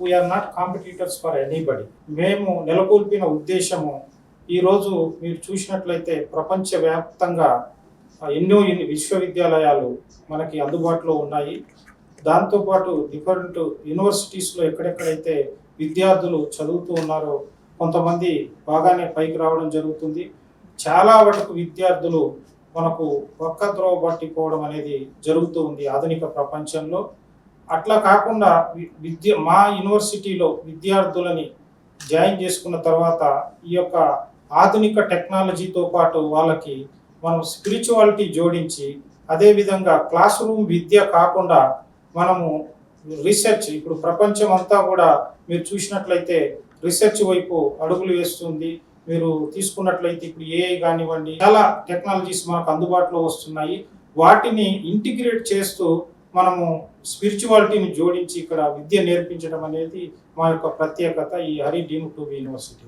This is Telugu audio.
We are not competitors for anybody. మేము నెలకొల్పిన ఉద్దేశము ఈరోజు మీరు చూసినట్లయితే ప్రపంచవ్యాప్తంగా ఎన్నో విశ్వవిద్యాలయాలు మనకి అందుబాటులో ఉన్నాయి. దాంతోపాటు డిఫరెంట్ యూనివర్సిటీస్లో ఎక్కడెక్కడైతే విద్యార్థులు చదువుతూ ఉన్నారో కొంతమంది బాగానే పైకి రావడం జరుగుతుంది. చాలా వరకు విద్యార్థులు మనకు ఒక్క త్రోవ పట్టిపోవడం అనేది జరుగుతూ ఉంది ఆధునిక ప్రపంచంలో. అట్లా కాకుండా మా యూనివర్సిటీలో విద్యార్థులని జాయిన్ చేసుకున్న తర్వాత ఈ యొక్క ఆధునిక టెక్నాలజీతో పాటు వాళ్ళకి మనం స్పిరిచువాలిటీ జోడించి, అదేవిధంగా క్లాస్ రూమ్ విద్య కాకుండా మనము రీసెర్చ్, ఇప్పుడు ప్రపంచం అంతా కూడా మీరు చూసినట్లయితే రీసెర్చ్ వైపు అడుగులు వేస్తుంది. మీరు తీసుకున్నట్లయితే ఇప్పుడు ఏఐ కానివ్వండి, చాలా టెక్నాలజీస్ మనకు అందుబాటులో వస్తున్నాయి. వాటిని ఇంటిగ్రేట్ చేస్తూ మనము స్పిరిచువాలిటీని జోడించి ఇక్కడ విద్య నేర్పించడం అనేది మా యొక్క ప్రత్యేకత ఈ Hari deemed to be university.